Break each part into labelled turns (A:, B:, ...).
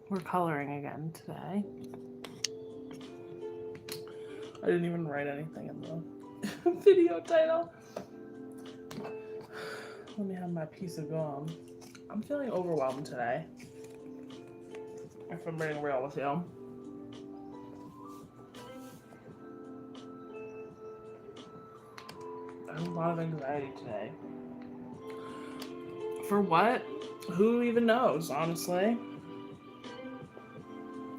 A: We're coloring again today. I didn't even write anything in the video title. Let me have my piece of gum. I'm feeling overwhelmed today, if I'm being real with you. I have a lot of anxiety today. For what? Who even knows, honestly?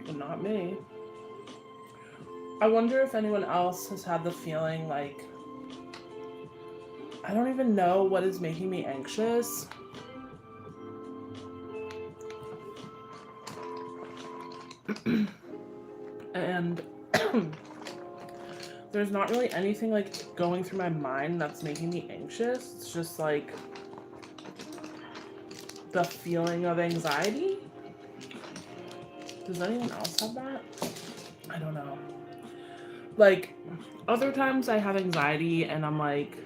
A: But not me. I wonder if anyone else has had the feeling like, I don't even know what is making me anxious. And there's not really anything like going through my mind that's making me anxious. It's just like the feeling of anxiety. Does anyone else have that? I don't know. Like, other times I have anxiety and I'm like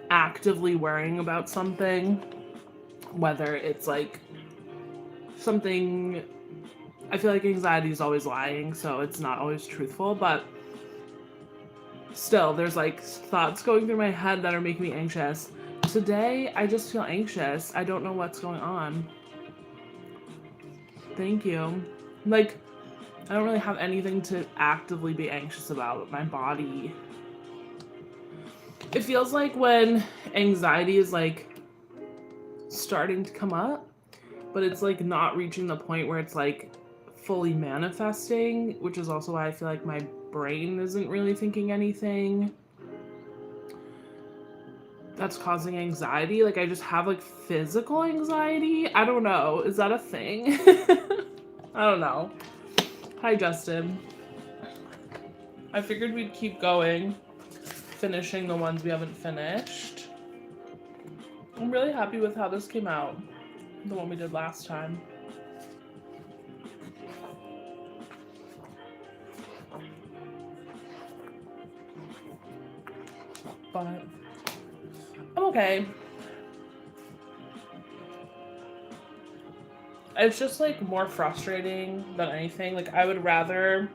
A: actively worrying about something, whether it's like something, I feel like anxiety is always lying, so it's not always truthful, but still there's like thoughts going through my head that are making me anxious. Today I just feel anxious. I don't know what's going on. Thank you. Like, I don't really have anything to actively be anxious about, but my body, it feels like when anxiety is like starting to come up, but it's like not reaching the point where it's like fully manifesting, which is also why I feel like my brain isn't really thinking anything that's causing anxiety. Like, I just have like physical anxiety. I don't know. Is that a thing? I don't know. Hi, Justin. I figured we'd keep going, finishing the ones we haven't finished. I'm really happy with how this came out, the one we did last time. But I'm okay. It's just like more frustrating than anything. Like, I would rather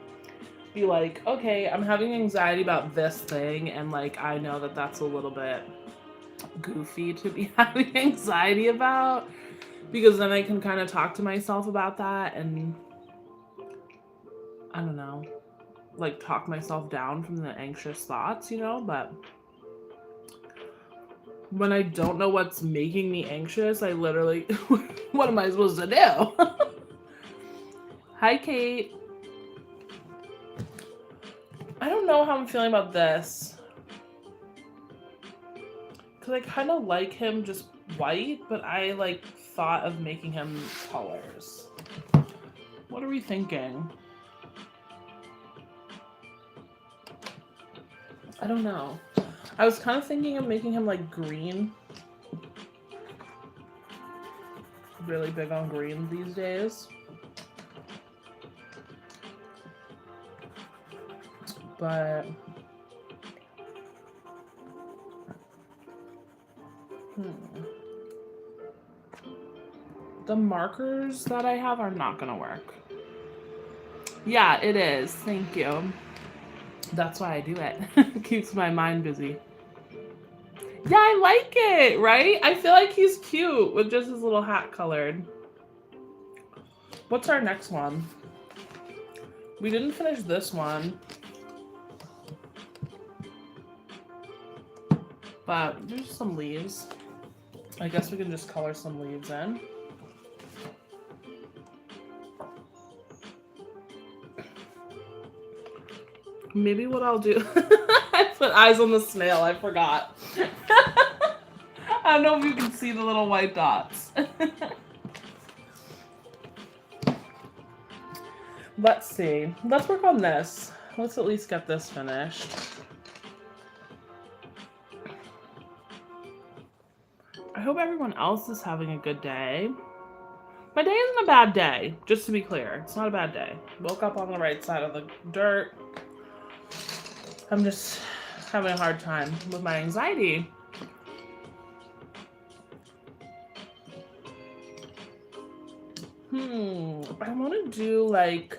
A: be like, okay, I'm having anxiety about this thing, and like I know that that's a little bit goofy to be having anxiety about, because then I can kind of talk to myself about that and I don't know, like talk myself down from the anxious thoughts, you know. But when I don't know what's making me anxious, I literally what am I supposed to do? Hi, Kate. I don't know how I'm feeling about this, because I kind of like him just white, but I like thought of making him colors. What are we thinking? I don't know. I was kind of thinking of making him like green. Really big on green these days. But the markers that I have are not gonna work. Yeah, it is. Thank you. That's why I do it. Keeps my mind busy. Yeah, I like it, right? I feel like he's cute with just his little hat colored. What's our next one? We didn't finish this one. But there's some leaves. I guess we can just color some leaves in. Maybe what I'll do... I put eyes on the snail. I forgot. I don't know if you can see the little white dots. Let's see. Let's work on this. Let's at least get this finished. I hope everyone else is having a good day. My day isn't a bad day, just to be clear. It's not a bad day. Woke up on the right side of the dirt. I'm just having a hard time with my anxiety. I want to do like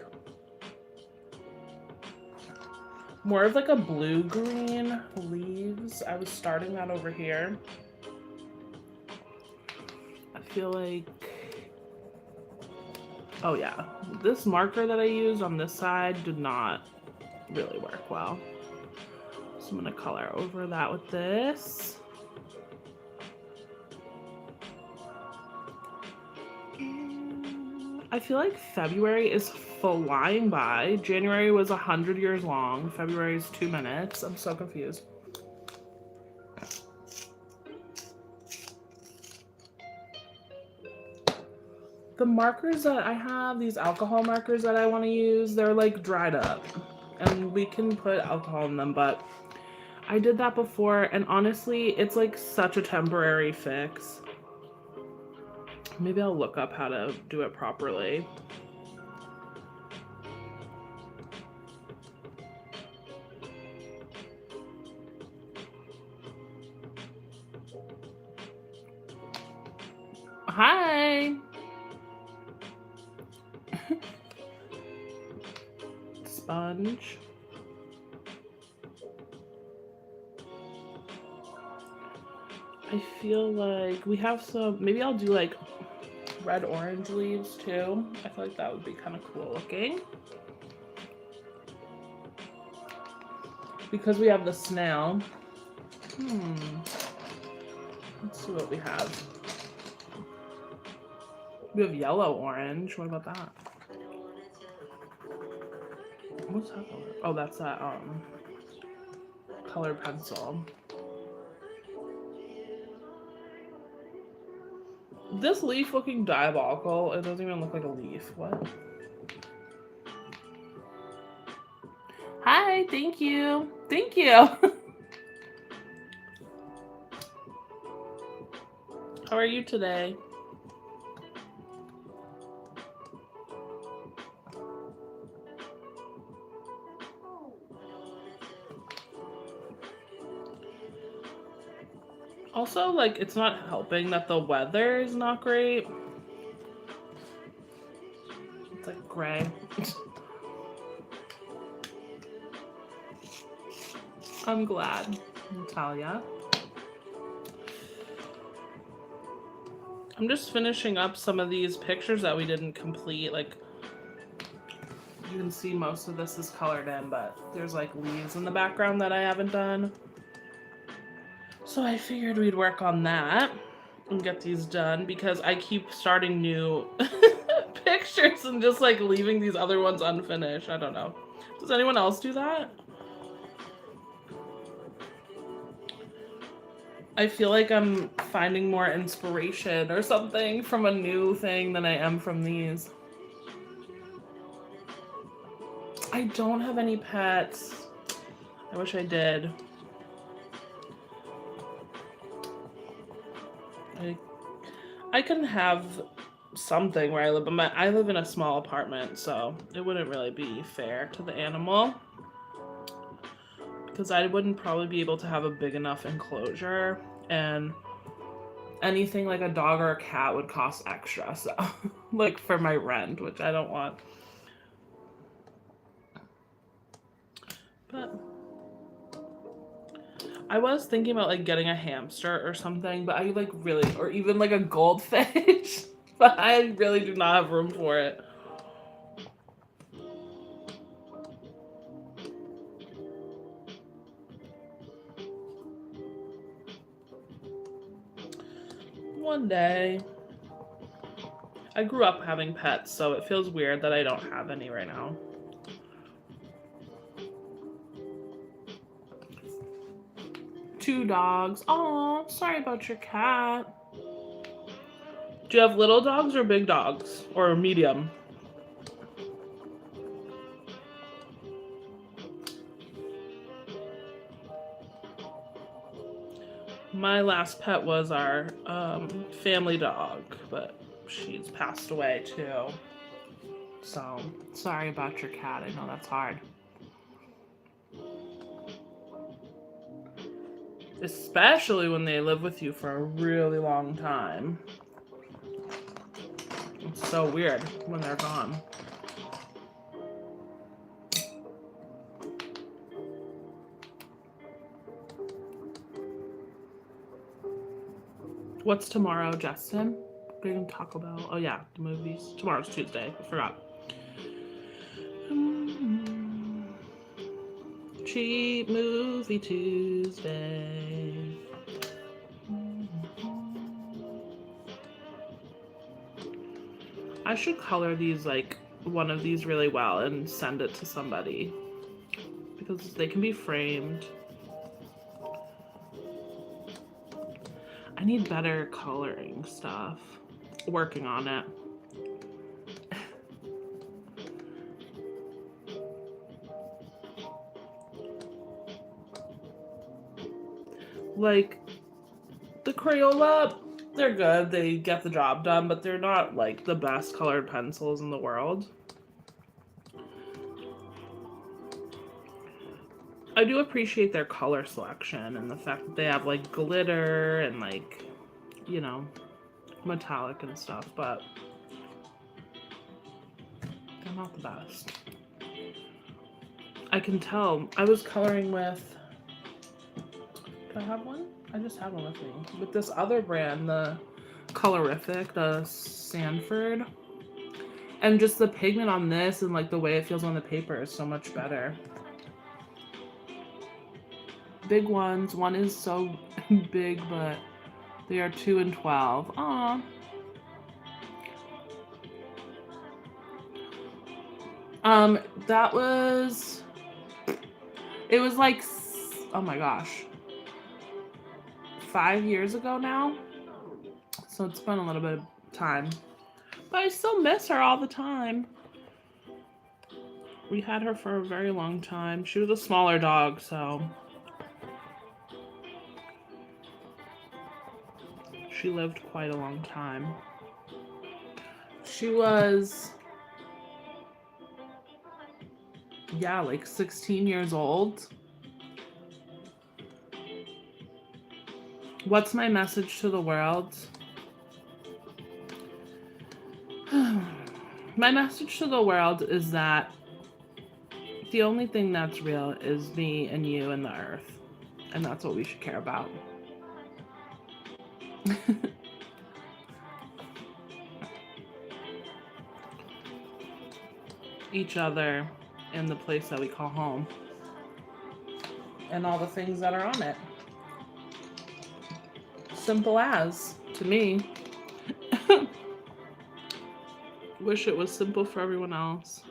A: more of like a blue-green leaves. I was starting that over here. I feel like, oh yeah, this marker that I used on this side did not really work well. So I'm gonna color over that with this. I feel like February is flying by. January was 100 years long. February is 2 minutes. I'm so confused. The markers that I have, these alcohol markers that I want to use, they're like dried up. And we can put alcohol in them, but I did that before, and honestly, it's like such a temporary fix. Maybe I'll look up how to do it properly. Hi! Sponge. I feel like we have some, maybe I'll do like red orange leaves too. I feel like that would be kind of cool looking. Because we have the snail. Let's see what we have. We have yellow orange. What about that? What's that color? Oh, that's that colored pencil. This leaf looking diabolical. It doesn't even look like a leaf. What? Hi, thank you. Thank you. How are you today? Also, like, it's not helping that the weather is not great. It's like gray. I'm glad, Natalia. I'm just finishing up some of these pictures that we didn't complete. Like, you can see most of this is colored in, but there's like leaves in the background that I haven't done. So I figured we'd work on that and get these done because I keep starting new pictures and just like leaving these other ones unfinished. I don't know. Does anyone else do that? I feel like I'm finding more inspiration or something from a new thing than I am from these. I don't have any pets. I wish I did. I can have something where I live, but I live in a small apartment, so it wouldn't really be fair to the animal. Because I wouldn't probably be able to have a big enough enclosure, and anything like a dog or a cat would cost extra, so like for my rent, which I don't want. But I was thinking about like getting a hamster or something, but I like really, or even like a goldfish, but I really do not have room for it. One day. I grew up having pets, so it feels weird that I don't have any right now. Two dogs. Oh, sorry about your cat. Do you have little dogs or big dogs? Or medium? My last pet was our family dog, but she's passed away too. So, sorry about your cat. I know that's hard. Especially when they live with you for a really long time. It's so weird when they're gone. What's tomorrow, Justin? Getting Taco Bell. Oh yeah, the movies. Tomorrow's Tuesday. I forgot. Cheap movie Tuesday. I should color these, like, one of these really well and send it to somebody because they can be framed. I need better coloring stuff. Working on it. Like, the Crayola, they're good. They get the job done, but they're not, like, the best colored pencils in the world. I do appreciate their color selection and the fact that they have, like, glitter and, like, you know, metallic and stuff, but they're not the best. I can tell. I was coloring with... Do I have one? I just have one with me. With this other brand, the Colorific, the Sanford. And just the pigment on this and, like, the way it feels on the paper is so much better. Big ones. One is so big, but they are 2 and 12. Aw. That was... It was like... Oh my gosh. 5 years ago now. So it's been a little bit of time. But I still miss her all the time. We had her for a very long time. She was a smaller dog, so... She lived quite a long time. She was... Yeah, like 16 years old. What's my message to the world? My message to the world is that the only thing that's real is me and you and the earth. And that's what we should care about. Each other and the place that we call home. And all the things that are on it. Simple as, to me. Wish it was simple for everyone else.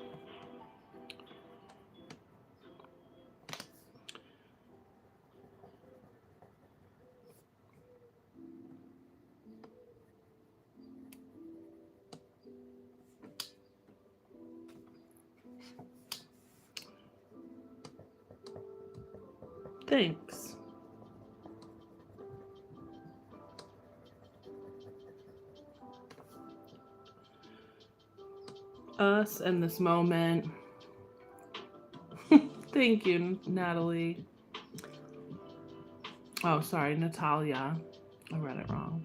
A: Thanks. Us and this moment. Thank you, Natalie. Oh, sorry, Natalia. I read it wrong.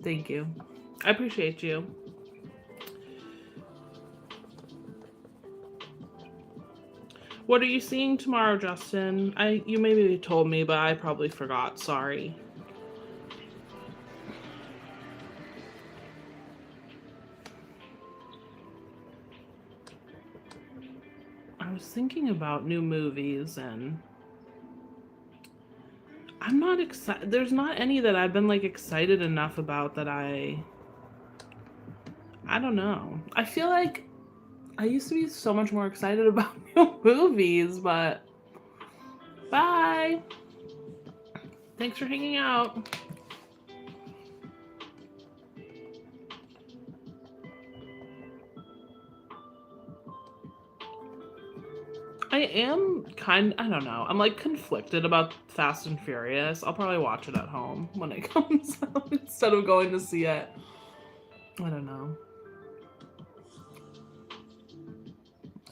A: Thank you. I appreciate you. What are you seeing tomorrow, Justin? You maybe told me, but I probably forgot. Sorry. I was thinking about new movies and I'm not excited. There's not any that I've been like excited enough about that I don't know. I feel like I used to be so much more excited about new movies, but bye. Thanks for hanging out. I don't know. I'm like conflicted about Fast and Furious. I'll probably watch it at home when it comes out instead of going to see it. I don't know.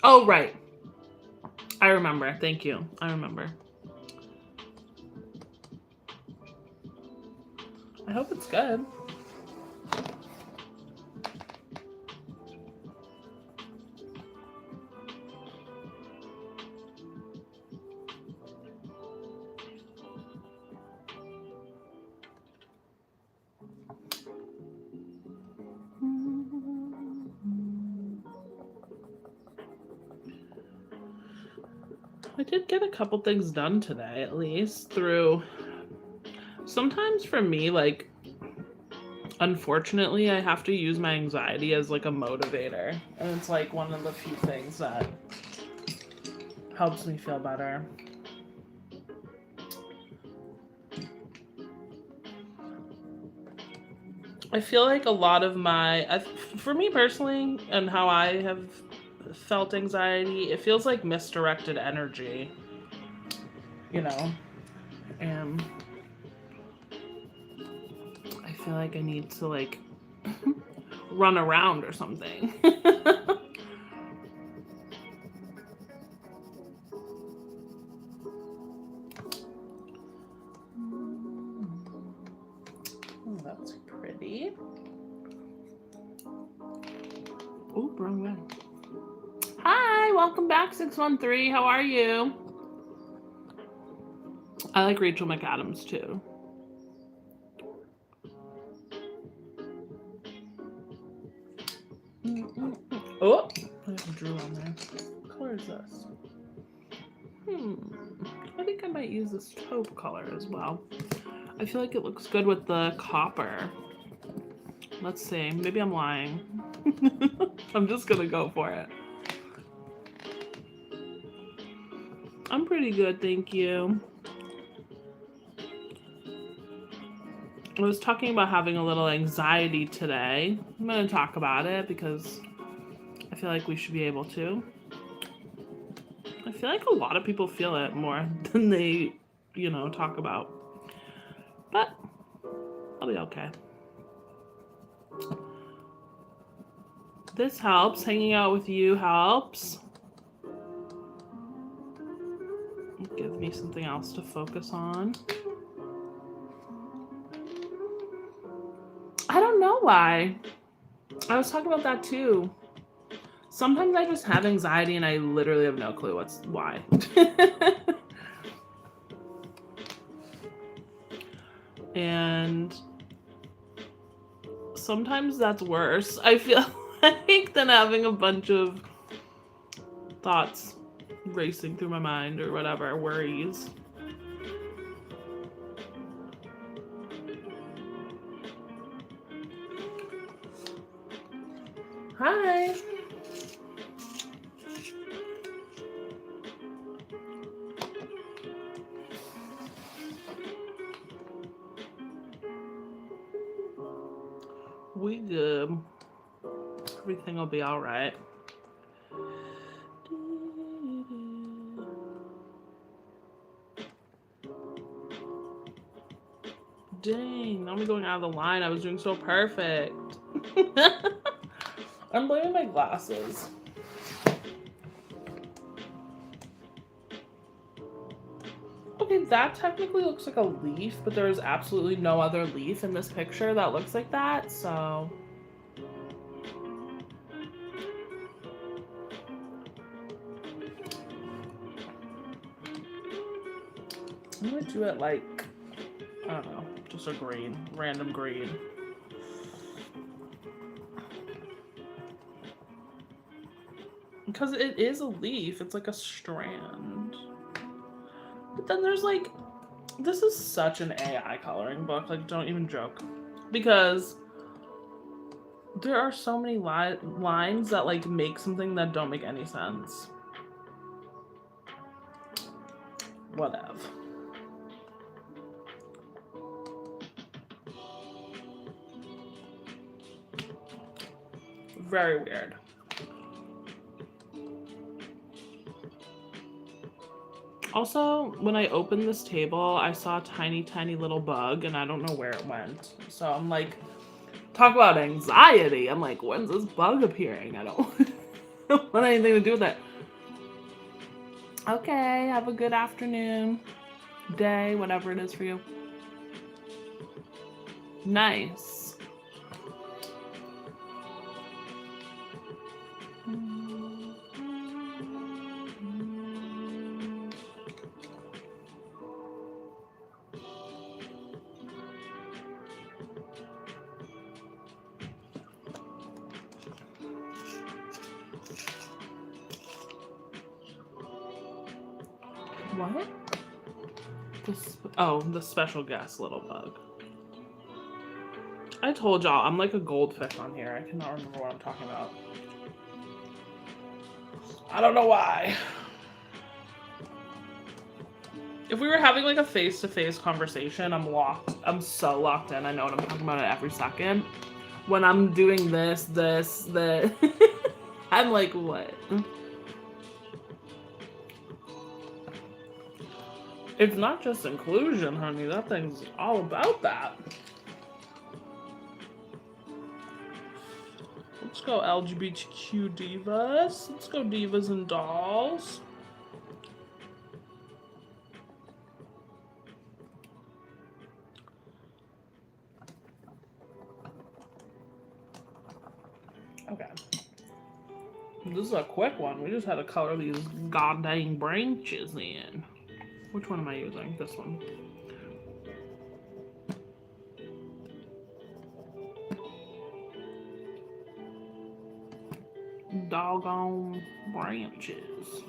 A: Oh, right. I remember. Thank you. I remember. I hope it's good. I did get a couple things done today, at least, through... Sometimes for me, like, unfortunately, I have to use my anxiety as, like, a motivator. And it's, like, one of the few things that helps me feel better. I feel like a lot of for me personally, and how I have felt anxiety, it feels like misdirected energy, you know, and I feel like I need to, like, run around or something. Oh, that's pretty. Oh, wrong way. Hi, welcome back, 613. How are you? I like Rachel McAdams too. Oh, I have Drew on there. What color is this? I think I might use this taupe color as well. I feel like it looks good with the copper. Let's see. Maybe I'm lying. I'm just gonna go for it. I'm pretty good, thank you. I was talking about having a little anxiety today. I'm gonna talk about it because I feel like we should be able to. I feel like a lot of people feel it more than they, you know, talk about. But I'll be okay. This helps. Hanging out with you helps. Give me something else to focus on. I don't know why. I was talking about that too. Sometimes I just have anxiety and I literally have no clue why. And sometimes that's worse, I feel like, than having a bunch of thoughts racing through my mind or whatever, worries. Hi. We good. Everything will be all right. Dang, now I'm going out of the line. I was doing so perfect. I'm blaming my glasses. Okay, that technically looks like a leaf, but there is absolutely no other leaf in this picture that looks like that, so... I'm gonna do it like, I don't know, just a green, random green. Because it is a leaf, it's like a strand. But then there's like, this is such an AI coloring book, like don't even joke. Because there are so many lines that like make something that don't make any sense. Whatever. Very weird. Also, when I opened this table, I saw a tiny, tiny little bug, and I don't know where it went. So I'm like, talk about anxiety. I'm like, when's this bug appearing? I don't want anything to do with it. Okay, have a good afternoon, day, whatever it is for you. Nice. What? Oh, the special guest little bug. I told y'all, I'm like a goldfish on here. I cannot remember what I'm talking about. I don't know why. If we were having like a face-to-face conversation, I'm so locked in. I know what I'm talking about at every second. When I'm doing this, I'm like, what? It's not just inclusion, honey. That thing's all about that. Let's go LGBTQ divas. Let's go divas and dolls. Okay. This is a quick one. We just had to color these goddamn branches in. Which one am I using? This one. Doggone branches.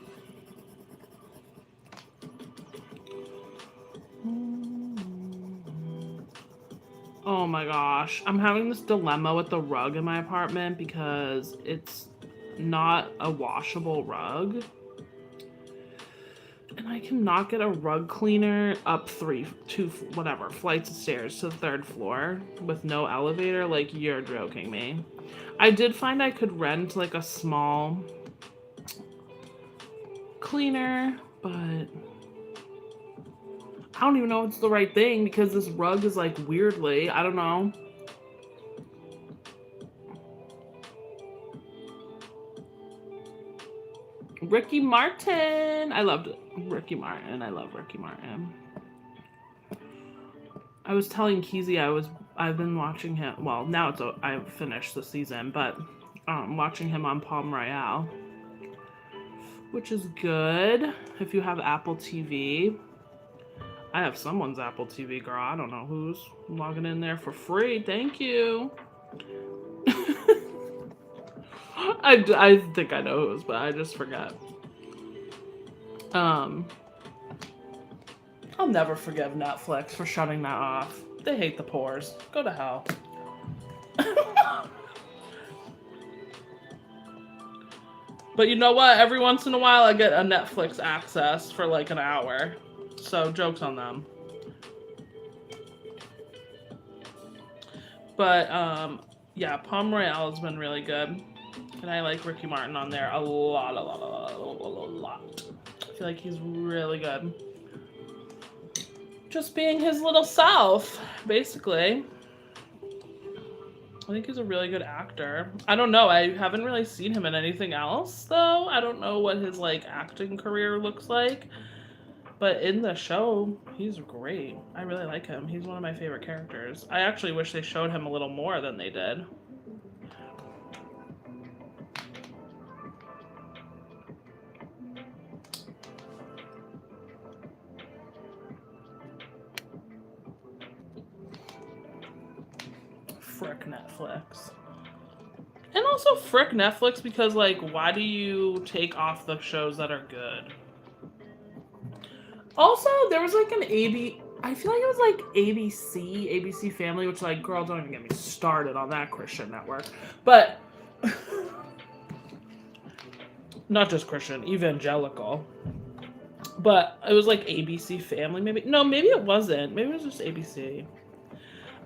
A: Oh my gosh. I'm having this dilemma with the rug in my apartment because it's not a washable rug. And I cannot get a rug cleaner up two flights of stairs to the 3rd floor with no elevator. Like, you're joking me. I did find I could rent like a small cleaner, but I don't even know if it's the right thing because this rug is like weirdly, I don't know. Ricky Martin. I loved Ricky Martin. I love Ricky Martin. I was telling Keezy I've been watching him. Well, now I've finished the season, but watching him on Palm Royale, which is good. If you have Apple TV, I have someone's Apple TV, girl. I don't know who's logging in there for free. Thank you. I think I know who's, but I just forgot. I'll never forgive Netflix for shutting that off. They hate the pores. Go to hell. But you know what? Every once in a while I get a Netflix access for like an hour. So joke's on them. But yeah, Palm Royale has been really good. And I like Ricky Martin on there a lot. I feel like he's really good. Just being his little self, basically. I think he's a really good actor. I don't know. I haven't really seen him in anything else, though. I don't know what his, like, acting career looks like. But in the show, he's great. I really like him. He's one of my favorite characters. I actually wish they showed him a little more than they did. Frick Netflix. And also frick Netflix because, like, why do you take off the shows that are good? Also, there was like I feel like it was like ABC Family, which, like, girl, don't even get me started on that Christian network. But not just Christian, evangelical. But it was like ABC Family, maybe. No, maybe it wasn't. Maybe it was just ABC.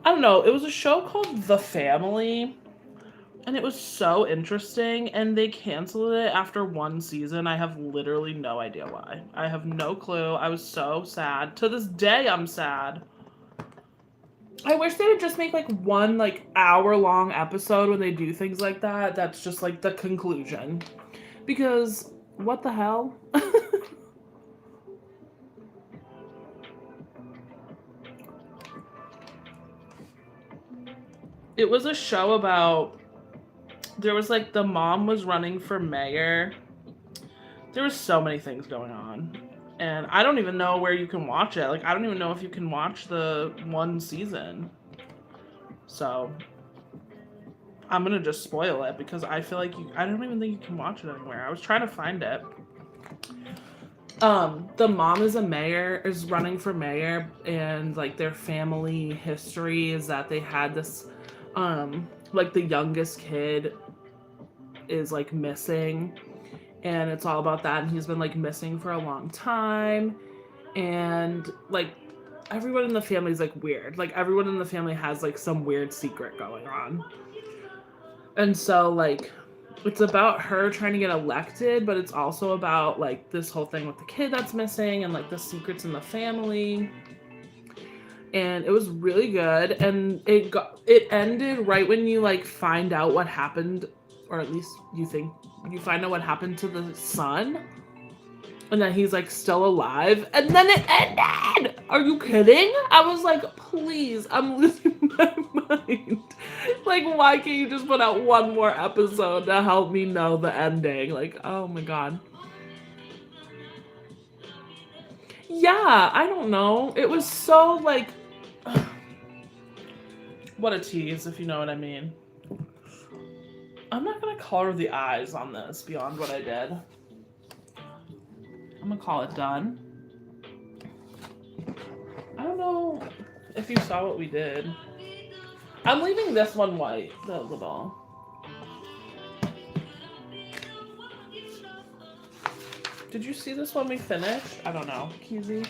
A: I don't know. It was a show called The Family, and it was so interesting, and they canceled it after 1 season. I have literally no idea why. I have no clue. I was so sad. To this day, I'm sad. I wish they would just make, like, 1, like, hour-long episode when they do things like that. That's just, like, the conclusion. Because, what the hell? It was a show about, there was like the mom was running for mayor. There was so many things going on. And I don't even know where you can watch it. Like, I don't even know if you can watch the 1 season. So I'm going to just spoil it because I feel like I don't even think you can watch it anywhere. I was trying to find it. The mom is running for mayor, and like their family history is that they had this, like the youngest kid is like missing, and it's all about that, and he's been like missing for a long time, and like everyone in the family is like weird. Like everyone in the family has like some weird secret going on. And so like it's about her trying to get elected, but it's also about like this whole thing with the kid that's missing and like the secrets in the family. And it was really good, and it ended right when you like find out what happened, or at least you think you find out what happened to the son, and that he's like still alive, and then it ended. Are you kidding? I was like, please, I'm losing my mind. Like, why can't you just put out one more episode to help me know the ending? Like, oh my god. Yeah, I don't know. It was so like, what a tease, if you know what I mean. I'm not gonna color the eyes on this beyond what I did. I'm gonna call it done. I don't know if you saw what we did. I'm leaving this one white, the little. Did you see this when we finished? I don't know. Keezy.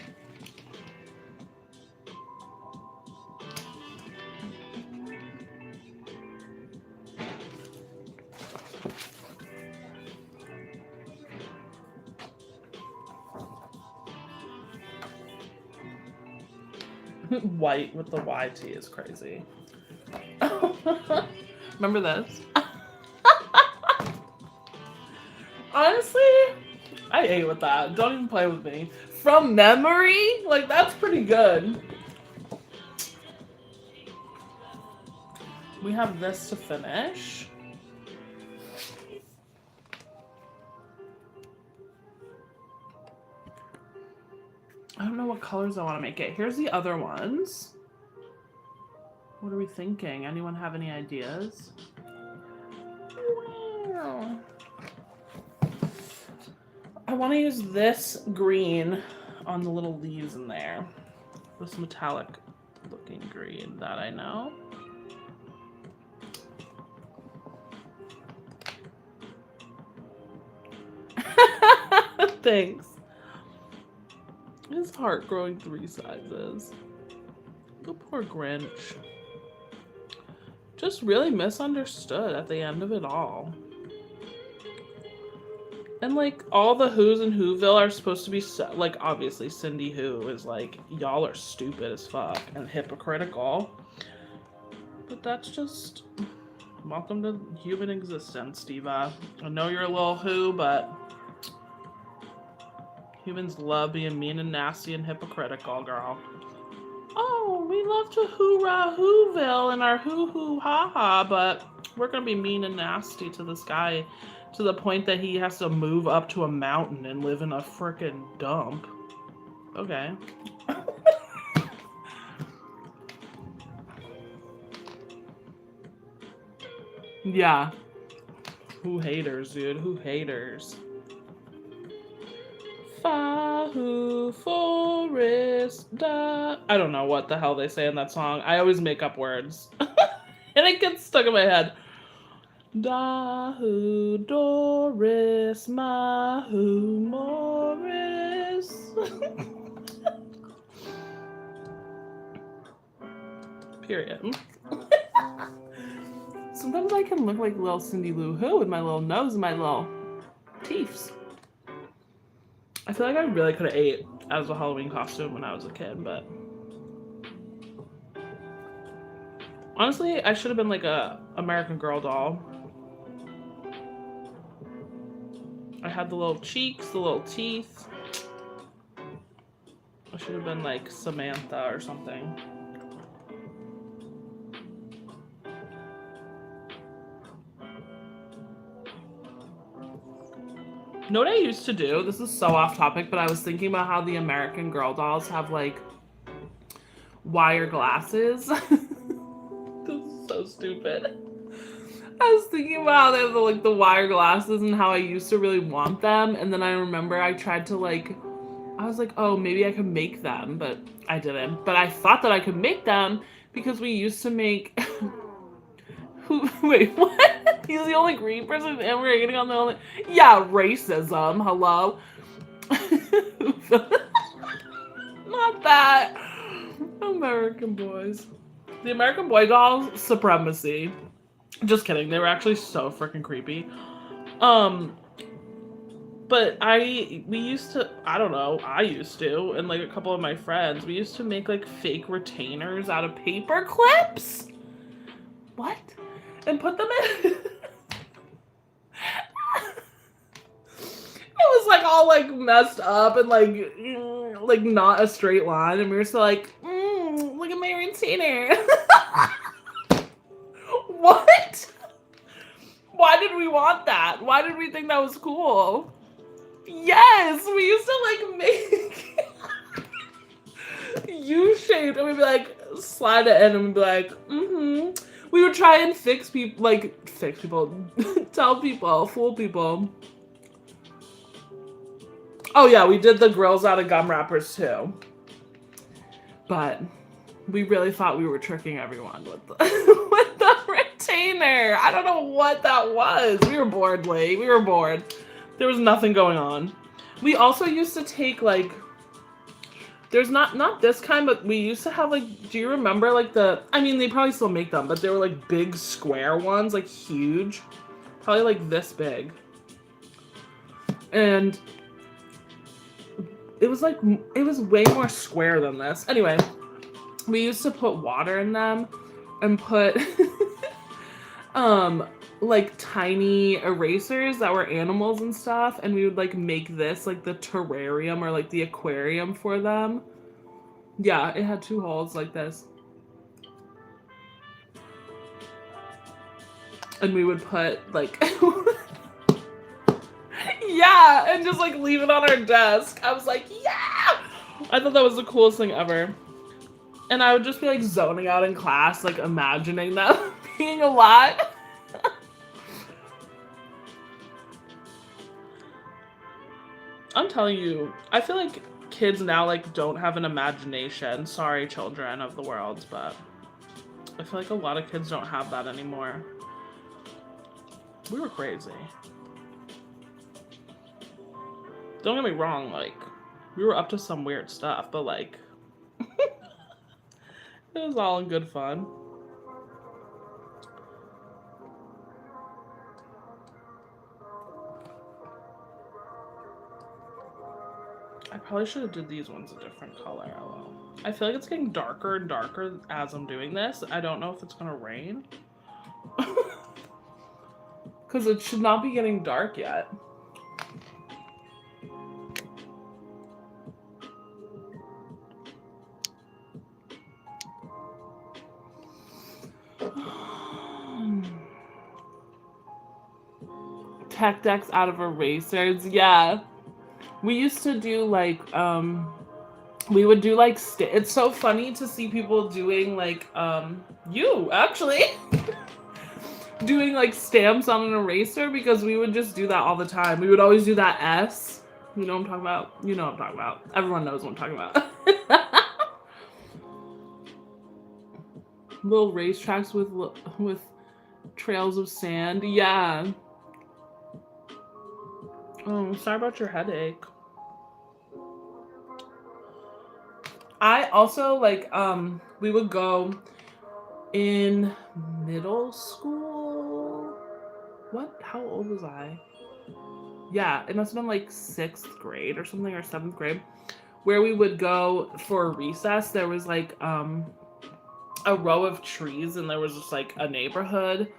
A: White with the YT is crazy. Remember this? Honestly, I ate with that. Don't even play with me. From memory? Like, that's pretty good. We have this to finish. I don't know what colors I want to make it. Here's the other ones. What are we thinking? Anyone have any ideas? Wow. I want to use this green on the little leaves in there. This metallic looking green that I know. Thanks. His heart growing 3 sizes. The poor Grinch. Just really misunderstood at the end of it all. And like all the Who's in Whoville are supposed to be so, like obviously Cindy Who is like, y'all are stupid as fuck and hypocritical. But that's just welcome to human existence, Diva. I know you're a little Who, but humans love being mean and nasty and hypocritical, girl. Oh, we love to hoorah Whoville and our hoo-hoo ha-ha, but we're gonna be mean and nasty to this guy to the point that he has to move up to a mountain and live in a frickin' dump. Okay. Yeah. Who haters, dude? Who haters? Fahu Forest da. I don't know what the hell they say in that song. I always make up words. And it gets stuck in my head. Dahu Doris Mahu Morris. Period. Sometimes I can look like little Cindy Lou Who with my little nose and my little teeths. I feel like I really could have ate as a Halloween costume when I was a kid, but honestly, I should have been like a American Girl doll. I had the little cheeks, the little teeth. I should have been like Samantha or something. You know what I used to do? This is so off topic, but I was thinking about how the American Girl dolls have like wire glasses. This is so stupid. I was thinking about how they have the wire glasses and how I used to really want them, and then I remember I tried to like I was like, oh, maybe I could make them, but I didn't. But I thought that I could make them because we used to make. Wait, what? He's the only green person and we're getting on the only. Yeah, racism. Hello. Not that. American boys. The American Boy dolls, supremacy. Just kidding. They were actually so freaking creepy. But we used to, I don't know, I used to, and like a couple of my friends, we used to make like fake retainers out of paper clips. What? And put them in. It was like all like messed up and like not a straight line, and we were still like, look at my retainer. What? Why did we want that? Why did we think that was cool? Yes, we used to like make U-shaped, and we'd be like slide it in, and we'd be like, We would try and tell people, fool people. Oh yeah, we did the grills out of gum wrappers too. But we really thought we were tricking everyone with the retainer. I don't know what that was. We were bored, Lee. We were bored. There was nothing going on. We also used to take like, there's not this kind, but we used to have like, do you remember like I mean, they probably still make them, but they were like big square ones, like huge. Probably like this big. And it was way more square than this. Anyway, we used to put water in them and put like tiny erasers that were animals and stuff, and we would like make this like the terrarium or like the aquarium for them. Yeah, it had 2 holes like this. And we would put like yeah, and just like leave it on our desk. I was like, yeah! I thought that was the coolest thing ever. And I would just be like zoning out in class, like imagining them being alive. I'm telling you, I feel like kids now like don't have an imagination. Sorry, children of the world, but I feel like a lot of kids don't have that anymore. We were crazy. Don't get me wrong, like, we were up to some weird stuff, but like, it was all in good fun. I probably should have did these ones a different color. LOL. I feel like it's getting darker and darker as I'm doing this. I don't know if it's gonna rain. Because it should not be getting dark yet. Tech decks out of erasers. Yeah. We used to do like, we would do like, it's so funny to see people doing like, you actually, doing like stamps on an eraser, because we would just do that all the time. We would always do that S. You know what I'm talking about? You know what I'm talking about. Everyone knows what I'm talking about. Little racetracks with trails of sand. Yeah. Oh, sorry about your headache. I also like, we would go in middle school. What? How old was I? Yeah, it must have been like 6th grade or something, or 7th grade, where we would go for recess. There was like, a row of trees, and there was just like a neighborhood.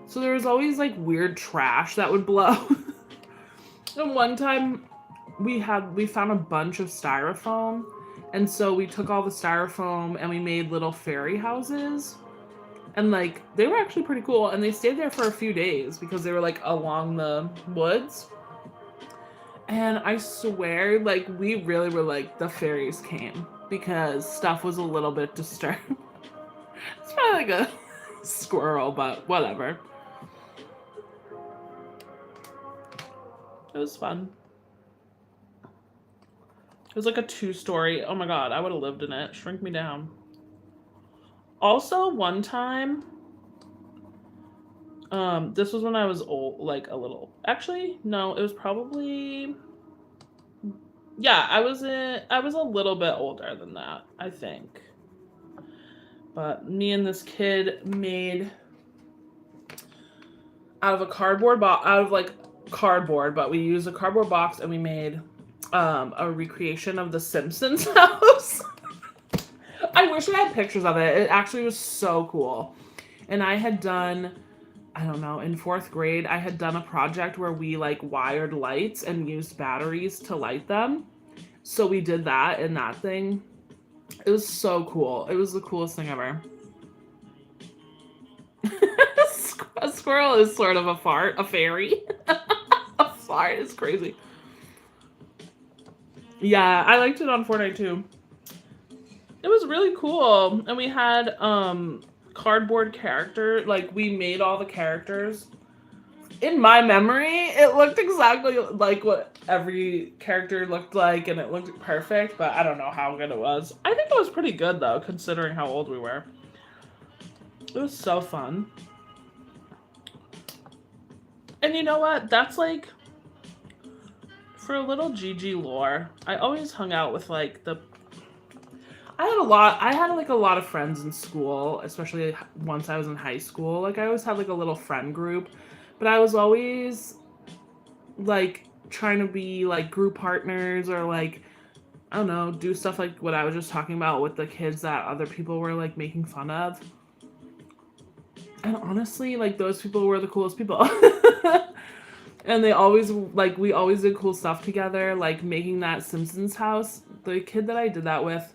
A: So there was always like weird trash that would blow. And one time we found a bunch of styrofoam, and so we took all the styrofoam and we made little fairy houses, and like they were actually pretty cool, and they stayed there for a few days because they were like along the woods. And I swear, like, we really were like, the fairies came, because stuff was a little bit disturbed. It's probably like a squirrel, but whatever. It was fun. was like a 2-story. Oh my god, I would have lived in it. Shrink me down. Also, one time, this was when I was old, like a little. Actually, no, it was probably, yeah, I was a little bit older than that, I think. But me and this kid made out of a cardboard box, out of like cardboard, but we used a cardboard box and we made a recreation of the Simpsons house. I wish I had pictures of it. It actually was so cool. And I had done, I don't know, in 4th grade, I had done a project where we like wired lights and used batteries to light them. So we did that in that thing. It was so cool. It was the coolest thing ever. A squirrel is sort of a fart, a fairy. A fart is crazy. Yeah, I liked it on Fortnite too. It was really cool. And we had cardboard character, like we made all the characters. In my memory, it looked exactly like what every character looked like, and it looked perfect, but I don't know how good it was. I think it was pretty good though, considering how old we were. It was so fun. And you know what? That's like, for a little JiJi lore, I always hung out with like I had like a lot of friends in school, especially once I was in high school. Like I always had like a little friend group, but I was always like trying to be like group partners or like, I don't know, do stuff like what I was just talking about with the kids that other people were like making fun of. And honestly, like those people were the coolest people. And they always, like, we always did cool stuff together, like making that Simpsons house. The kid that I did that with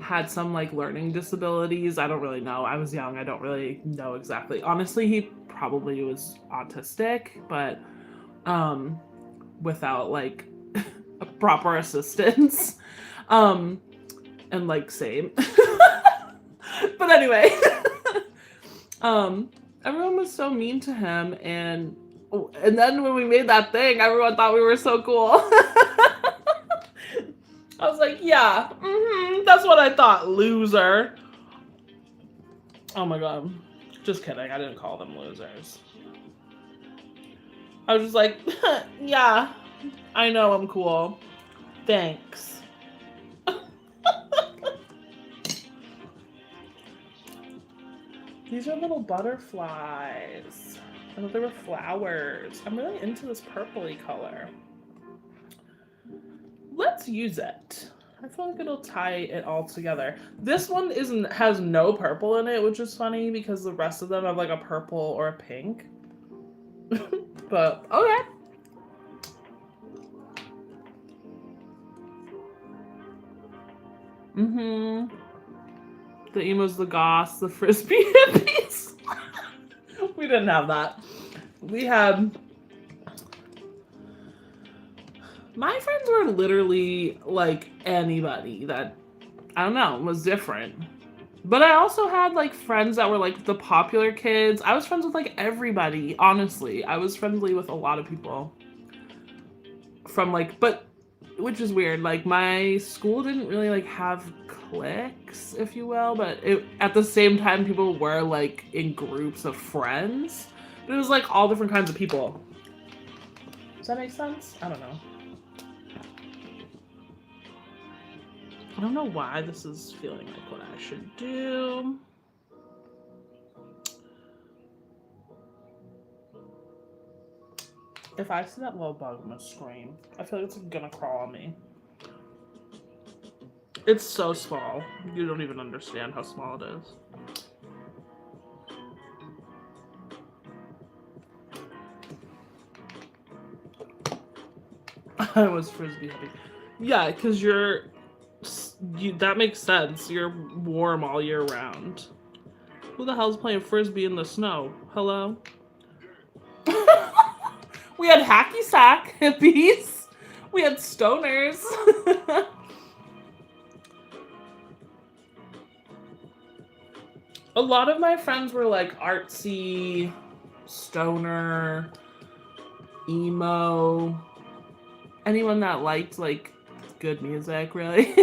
A: had some like learning disabilities. I don't really know. I was young. I don't really know exactly. Honestly, he probably was autistic, but without like a proper assistance. And like same. But anyway, everyone was so mean to him, and then when we made that thing, everyone thought we were so cool. I was like, yeah, that's what I thought, loser. Oh my god. Just kidding, I didn't call them losers. I was just like, yeah, I know I'm cool. Thanks. These are little butterflies. I thought they were flowers. I'm really into this purpley color. Let's use it. I feel like it'll tie it all together. This one has no purple in it, which is funny because the rest of them have like a purple or a pink. But okay. The emos, the goths, the frisbee hippies. We didn't have that. We had... My friends were literally like anybody that, I don't know, was different. But I also had like friends that were like the popular kids. I was friends with like everybody, honestly. I was friendly with a lot of people. From like, but, which is weird. Like my school didn't really like have cliques, if you will. But at the same time, people were like in groups of friends. But it was like all different kinds of people. Does that make sense? I don't know. I don't know why this is feeling like what I should do. If I see that little bug, I'm gonna scream. I feel like it's gonna crawl on me. It's so small. You don't even understand how small it is. I was frisbee heavy. Yeah, because that makes sense. You're warm all year round. Who the hell's playing frisbee in the snow? Hello? We had hacky sack hippies. We had stoners. A lot of my friends were like artsy, stoner, emo. Anyone that liked like with good music, really.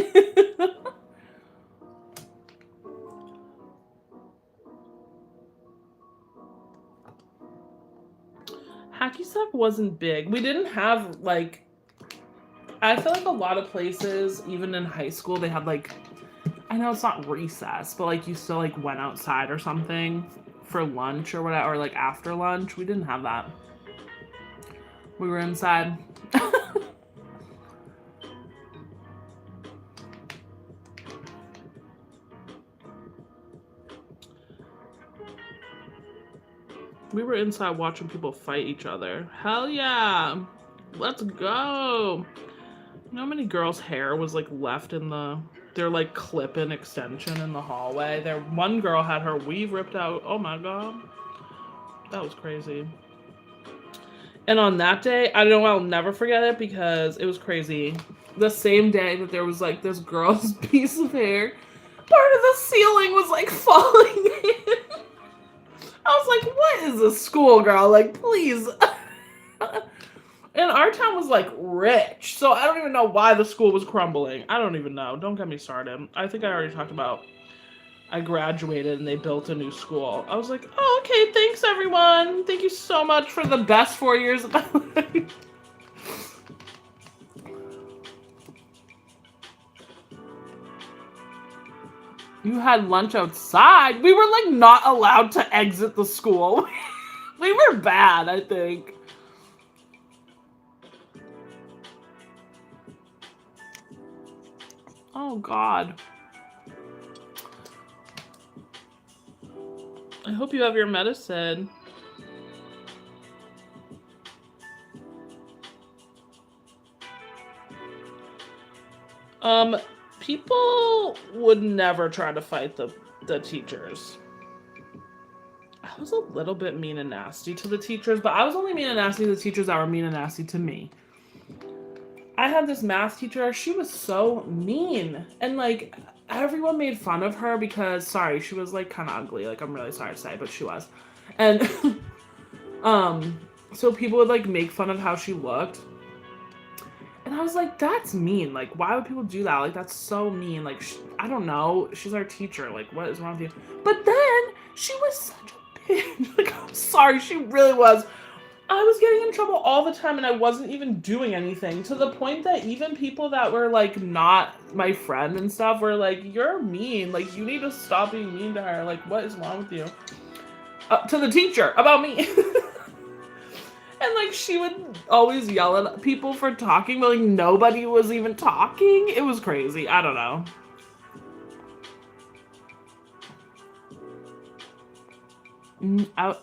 A: Hacky sack wasn't big. We didn't have like, I feel like a lot of places, even in high school, they had like, I know it's not recess, but like you still like went outside or something for lunch or whatever, or like after lunch. We didn't have that. We were inside. We were inside watching people fight each other. Hell yeah. Let's go. You know how many girls' hair was like left in their like clip-in extension in the hallway? There, one girl had her weave ripped out. Oh my god. That was crazy. And on that day, I know I'll never forget it because it was crazy. The same day that there was like this girl's piece of hair, part of the ceiling was like falling in. I was like, what is a schoolgirl? Like, please. And our town was like rich, so I don't even know why the school was crumbling. I don't even know. Don't get me started. I think I already talked about I graduated and they built a new school. I was like, oh, okay, thanks everyone. Thank you so much for the best 4 years of my life. You had lunch outside. We were like not allowed to exit the school. We were bad, I think. Oh God. I hope you have your medicine. People would never try to fight the teachers. I was a little bit mean and nasty to the teachers, but I was only mean and nasty to the teachers that were mean and nasty to me. I had this math teacher, she was so mean. And like, everyone made fun of her because, sorry, she was like kind of ugly. Like, I'm really sorry to say, but she was. And, so people would like make fun of how she looked. And I was like, that's mean. Like, why would people do that? Like, that's so mean. Like, I don't know. She's our teacher. Like, what is wrong with you? But then, she was such a bitch. Like, I'm sorry. She really was. I was getting in trouble all the time, and I wasn't even doing anything. To the point that even people that were, like, not my friend and stuff were like, you're mean. Like, you need to stop being mean to her. Like, what is wrong with you? To the teacher. About me. And, like, she would always yell at people for talking, but, like, nobody was even talking. It was crazy. I don't know.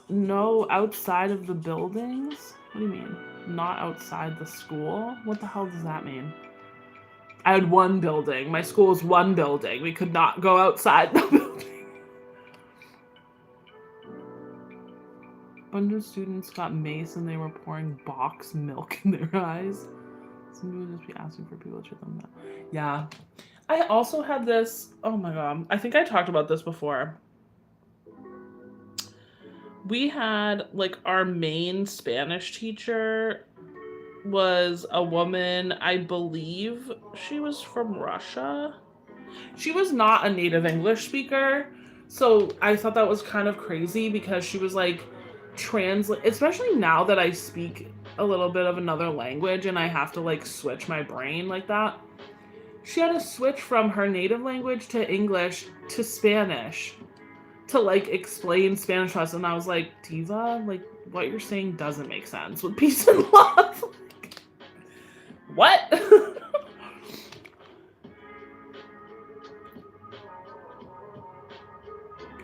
A: No, outside of the buildings? What do you mean? Not outside the school? What the hell does that mean? I had one building. My school was one building. We could not go outside the building. A bunch of students got mace and they were pouring box milk in their eyes. Some people would just be asking for people to treat them now. Yeah. I also had this, oh my god, I think I talked about this before. We had, like, our main Spanish teacher was a woman, I believe she was from Russia. She was not a native English speaker, so I thought that was kind of crazy because she was, like, especially now that I speak a little bit of another language and I have to like switch my brain like that. She had to switch from her native language to English to Spanish to like explain Spanish to us, and I was like, Diva, like what you're saying doesn't make sense with peace and love. Like, what?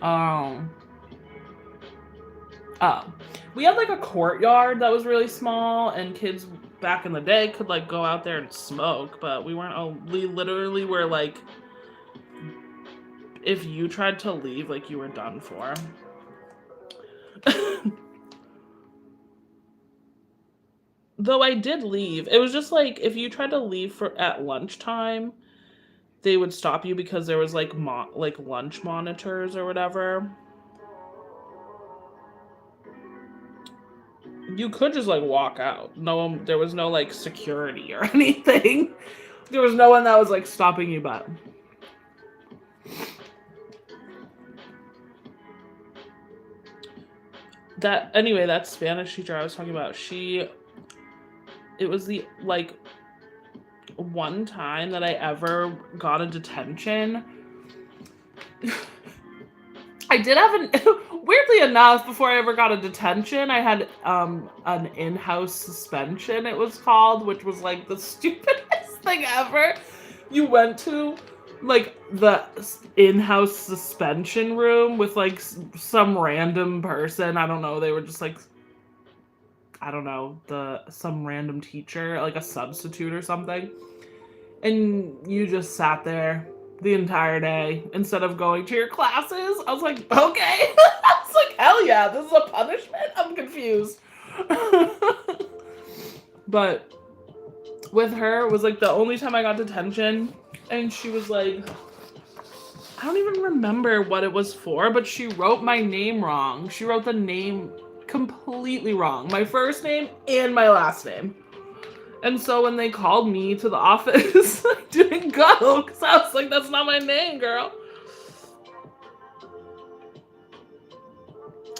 A: Oh, we had like a courtyard that was really small, and kids back in the day could like go out there and smoke, but we weren't. Oh, we literally were like, if you tried to leave, like you were done for. Though I did leave. It was just like if you tried to leave at lunchtime, they would stop you because there was like lunch monitors or whatever. You could just like walk out. No, there was no like security or anything. There was no one that was like stopping you, but that Spanish teacher I was talking about, it was the like one time that I ever got a detention. I did have weirdly enough, before I ever got a detention, I had an in-house suspension, it was called, which was like the stupidest thing ever. You went to like the in-house suspension room with like some random person. I don't know. They were just like, I don't know, some random teacher, like a substitute or something. And you just sat there the entire day instead of going to your classes. I was like, okay. I was like, hell yeah, this is a punishment? I'm confused. But with her, it was like the only time I got detention. And she was like, I don't even remember what it was for, but she wrote my name wrong. She wrote the name completely wrong. My first name and my last name. And so when they called me to the office, I didn't go because I was like, that's not my name, girl.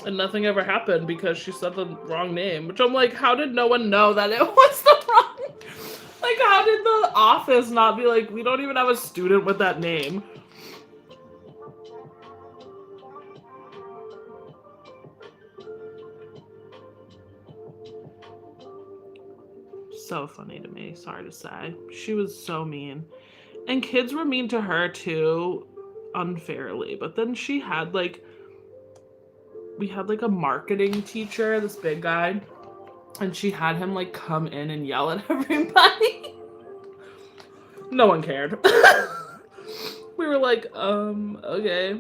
A: And nothing ever happened because she said the wrong name, which I'm like, how did no one know that it was the wrong? Like, how did the office not be like, we don't even have a student with that name? So funny to me, sorry to say. She was so mean. And kids were mean to her too, unfairly. But then we had like a marketing teacher, this big guy, and she had him like come in and yell at everybody. No one cared. We were like, okay.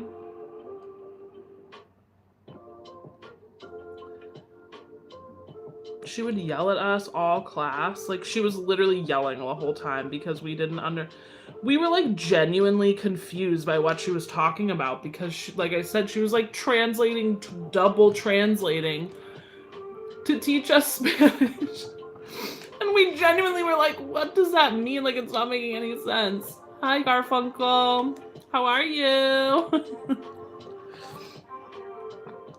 A: She would yell at us all class. Like, she was literally yelling the whole time because we were like genuinely confused by what she was talking about because she, like I said, she was like double translating to teach us Spanish. And we genuinely were like, what does that mean? Like, it's not making any sense. Hi, Garfunkel. How are you?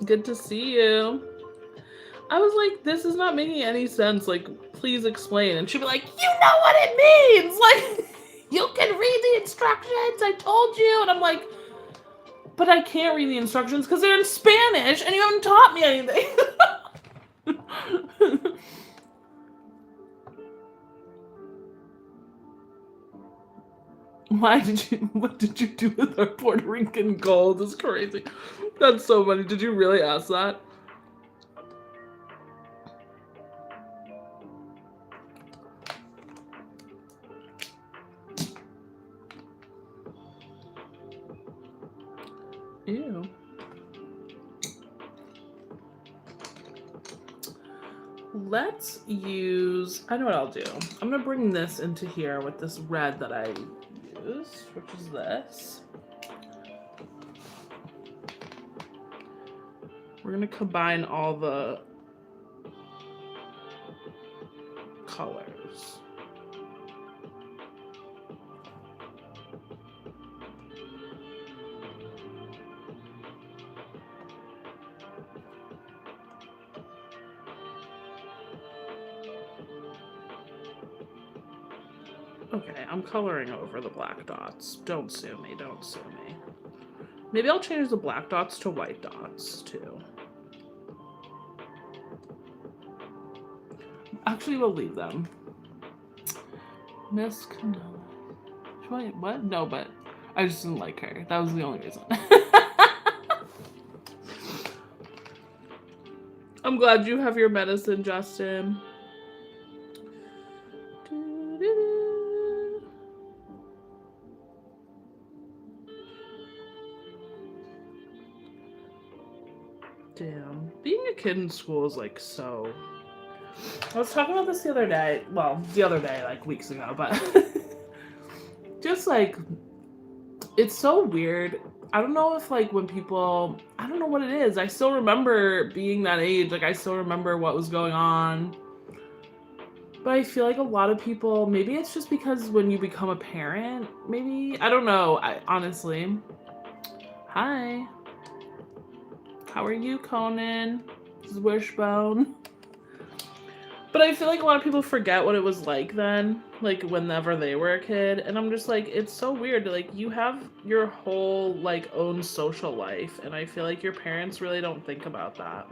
A: Good to see you. I was like, this is not making any sense. Like, please explain. And she'd be like, you know what it means. Like, you can read the instructions. I told you. And I'm like, but I can't read the instructions because they're in Spanish and you haven't taught me anything. What did you do with our Puerto Rican gold? It's crazy. That's so funny. Did you really ask that? Ew. Let's use, I know what I'll do. I'm gonna bring this into here with this red that I used, which is this. We're gonna combine all the colors. Okay, I'm coloring over the black dots. Don't sue me, don't sue me. Maybe I'll change the black dots to white dots, too. Actually, we'll leave them. Miss Canola. Wait, what? No, but I just didn't like her. That was the only reason. I'm glad you have your medicine, Justin. Damn. Being a kid in school is like so... I was talking about this the other day. Well, the other day, like weeks ago, but... just like... It's so weird. I don't know if like when people... I don't know what it is. I still remember being that age. Like I still remember what was going on. But I feel like a lot of people, maybe it's just because when you become a parent, maybe, I don't know, honestly. Hi. How are you, Conan? This is Wishbone. But I feel like a lot of people forget what it was like then, like whenever they were a kid. And I'm just like, it's so weird. Like, you have your whole like own social life. And I feel like your parents really don't think about that.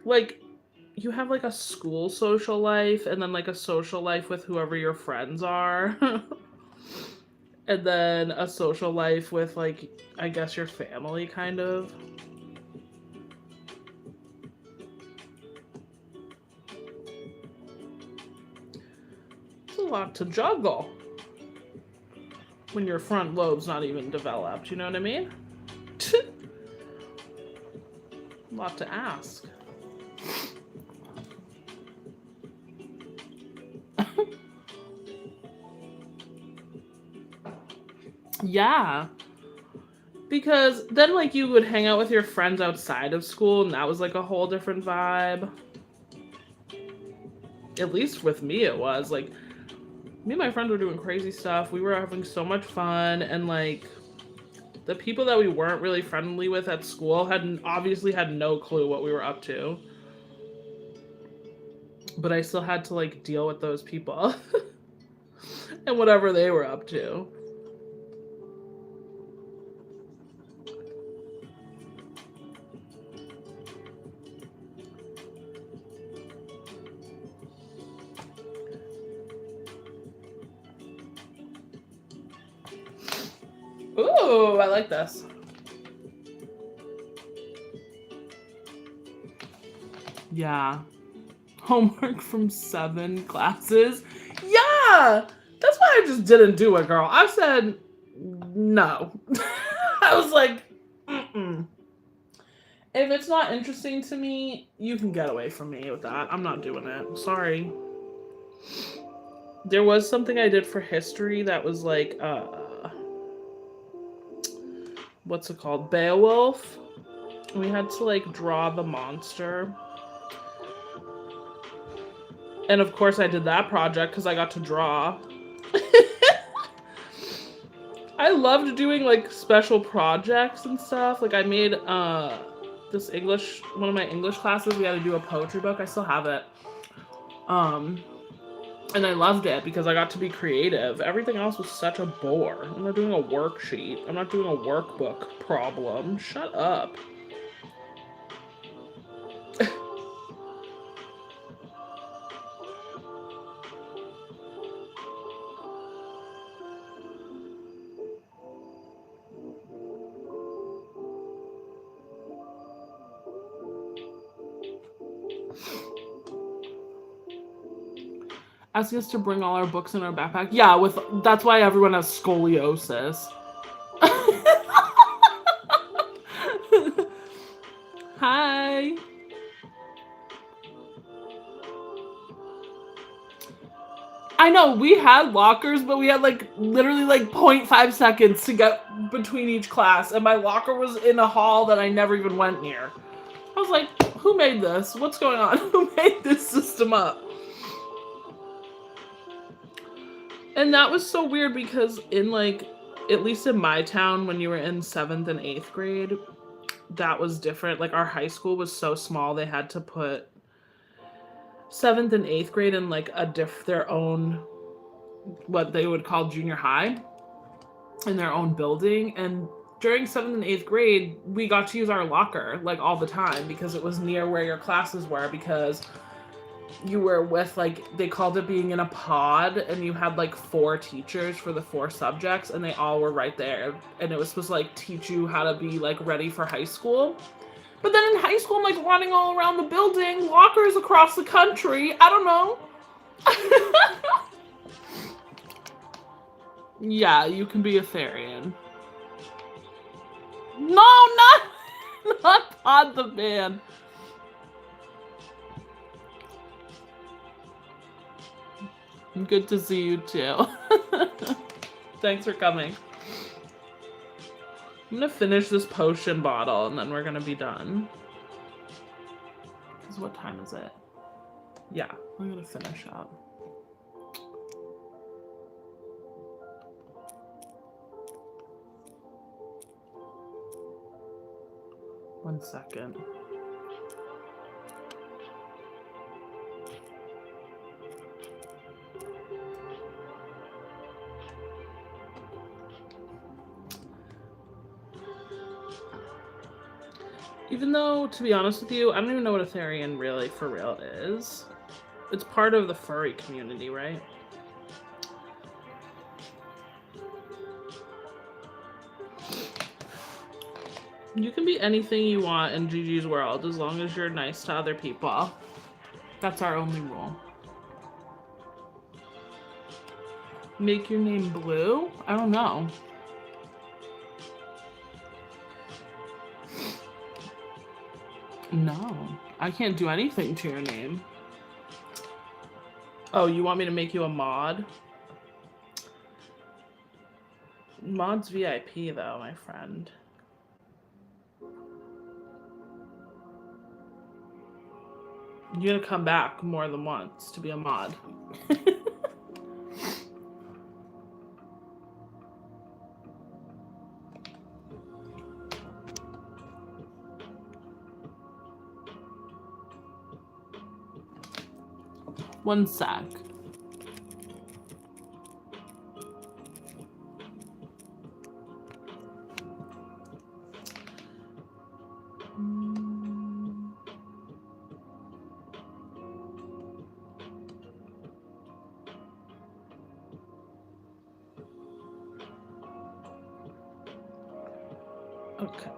A: Like, you have like a school social life and then like a social life with whoever your friends are. And then a social life with like, I guess, your family, kind of. It's a lot to juggle when your front lobe's not even developed, you know what I mean? A lot to ask. Yeah. Because then, like, you would hang out with your friends outside of school, and that was, like, a whole different vibe. At least with me, it was. Like, me and my friends were doing crazy stuff. We were having so much fun, and, like, the people that we weren't really friendly with at school obviously had no clue what we were up to. But I still had to, like, deal with those people. And whatever they were up to. Ooh, I like this. Yeah. Homework from 7 classes. Yeah! That's why I just didn't do it, girl. I said no. I was like, mm-mm. If it's not interesting to me, you can get away from me with that. I'm not doing it. Sorry. There was something I did for history that was like, what's it called? Beowulf. We had to like draw the monster. And of course I did that project because I got to draw. I loved doing like special projects and stuff. Like I made this one of my English classes, we had to do a poetry book. I still have it. And I loved it because I got to be creative. Everything else was such a bore. I'm not doing a worksheet. I'm not doing a workbook problem. Shut up. Asking us to bring all our books in our backpack. Yeah, that's why everyone has scoliosis. Hi. I know, we had lockers, but we had like literally like 0.5 seconds to get between each class, and my locker was in a hall that I never even went near. I was like, who made this? What's going on? Who made this system up? And that was so weird because in like, at least in my town, when you were in 7th and 8th grade, that was different. Like our high school was so small, they had to put 7th and 8th grade in like their own, what they would call junior high, in their own building. And during 7th and 8th grade, we got to use our locker like all the time because it was near where your classes were, because you were with like, they called it being in a pod, and you had like 4 teachers for the 4 subjects, and they all were right there, and it was supposed to like teach you how to be like ready for high school. But then in high school, I'm like running all around the building, lockers across the country. I don't know. Yeah, you can be a Therian. No, not Pod the band. Good to see you too. Thanks for coming. I'm gonna finish this potion bottle and then we're gonna be done. Because what time is it? Yeah, I'm gonna finish up. One second. Even though, to be honest with you, I don't even know what a Therian really, for real, is. It's part of the furry community, right? You can be anything you want in JiJi's world as long as you're nice to other people. That's our only rule. Make your name blue? I don't know. No, I can't do anything to your name. Oh, you want me to make you a mod? Mod's VIP though, my friend. You're gonna come back more than once to be a mod. One sec. Okay.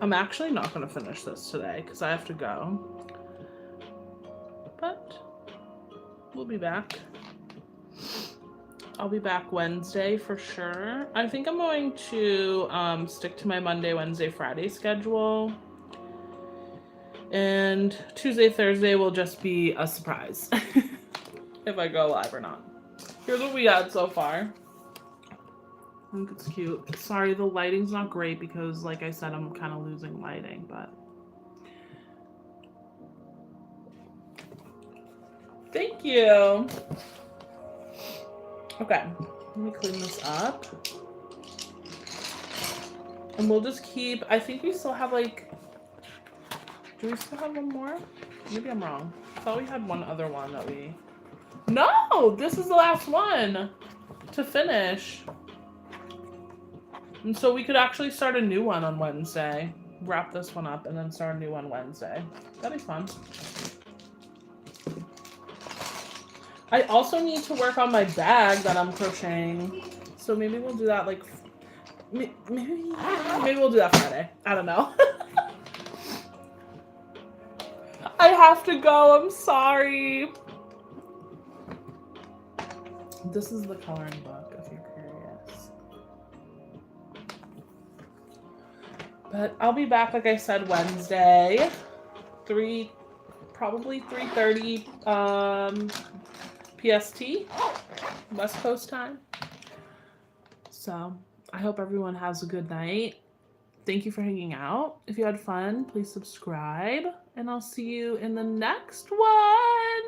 A: I'm actually not going to finish this today because I have to go. But we'll be back. I'll be back Wednesday for sure. I think I'm going to stick to my Monday, Wednesday, Friday schedule. And Tuesday, Thursday will just be a surprise if I go live or not. Here's what we had so far. I think it's cute. Sorry, the lighting's not great because, like I said, I'm kind of losing lighting, but... Thank you! Okay, let me clean this up. And we'll just keep... I think we still have, like... Do we still have one more? Maybe I'm wrong. I thought we had one other one that we... No! This is the last one to finish. And so we could actually start a new one on Wednesday. Wrap this one up and then start a new one Wednesday. That'd be fun. I also need to work on my bag that I'm crocheting. So maybe we'll do that like... Maybe we'll do that Friday. I don't know. I have to go. I'm sorry. This is the coloring book, if you're curious. But I'll be back, like I said, Wednesday. Probably 3:30 PST, West Coast time. So I hope everyone has a good night. Thank you for hanging out. If you had fun, please subscribe, and I'll see you in the next one.